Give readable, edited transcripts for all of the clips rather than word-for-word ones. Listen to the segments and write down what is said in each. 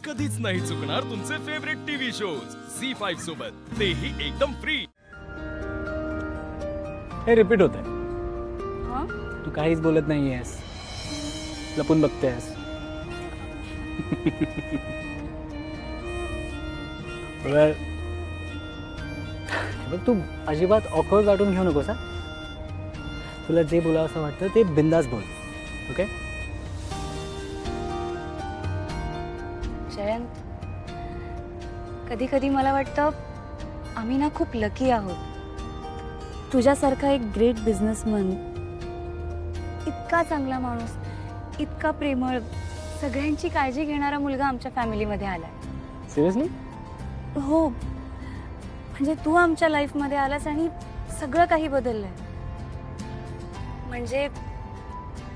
कधीच नाही चुकणार तुमचे फेवरेट टीव्ही शोज झी5 सोबत, तेही एकदम फ्री. हे रिपीट होत आहे. हं? तू काहीच बोलत नाहीयेस, लपून बघतेस. Well, बघ तू अजिबात ऑकवर्ड वाटून घेऊ नकोस हा. तुला जे बोलावं असं वाटतं ते बिंदास बोल. ओके? जयंत, कधी कधी मला वाटतं आम्ही ना खूप लकी आहोत. तुझ्यासारखा एक ग्रेट बिझनेसमन, इतका चांगला माणूस, इतका प्रेमळ, सगळ्यांची काळजी घेणारा मुलगा आमच्या फॅमिलीमध्ये आलाय. सिरियसली? हो, म्हणजे तू आमच्या लाईफमध्ये आलास आणि सगळं काही बदललंय. म्हणजे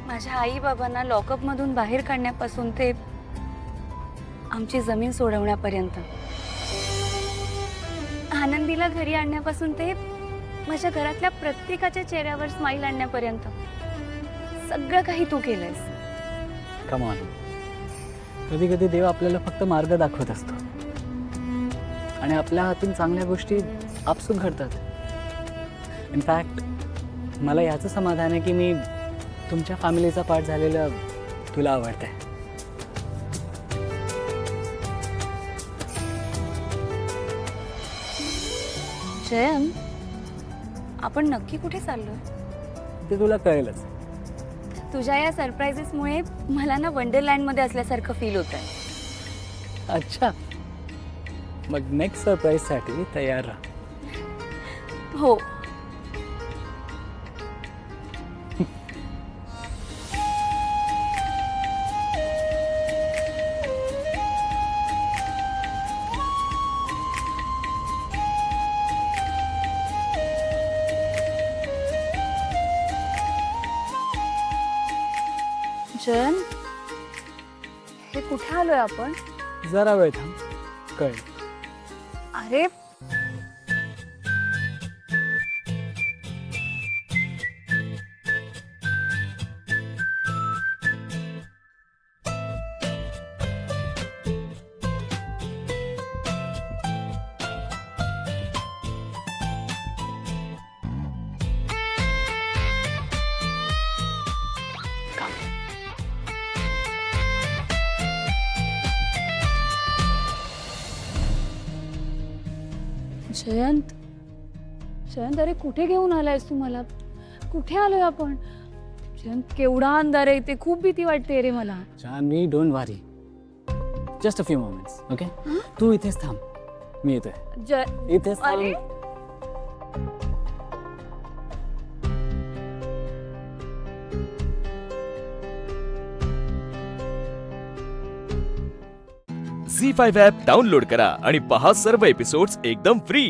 माझ्या आई बाबांना लॉकअपमधून बाहेर काढण्यापासून ते आमची जमीन सोडवण्यापर्यंत, आनंदीला घरी आणण्यापासून ते माझ्या घरातल्या प्रत्येकाच्या चेहऱ्यावर स्माईल आणण्यापर्यंत सगळं काही तू केलंयस. Come on. कधी कधी देव आपल्याला फक्त मार्ग दाखवत असतो आणि आपल्या हातून चांगल्या गोष्टी आपसूक घडतात. इनफॅक्ट मला याचं समाधान आहे की मी तुमच्या फॅमिलीचा पार्ट झालेलं तुला आवडतंय. जयंत, आपण नक्की कुठे चाललोय? ते तुला कळेलच. तुझ्या या सरप्राइजेसमुळे मला ना वंडरलँडमध्ये असल्यासारखं फील होत आहे. अच्छा, मग नेक्स्ट सरप्राईजसाठी तयार राहा. हो. जयंत, हे कुठे आलोय आपण? जरा वेळ थांब, कळेल. अरे, जयंत, जयंत, अरे कुठे घेऊन आलायस तू मला? कुठे आलोय आपण? जयंत, केवढा अंधार आहे इथे, खूप भीती वाटते रे मला. Janhavi, don't worry, just a few moments. Okay, तू इथेच थांब, मी येतोय. इथेच अरे, थांब. झी5 ॲप डाउनलोड करा आणि पहा सर्व एपिसोड्स एकदम फ्री.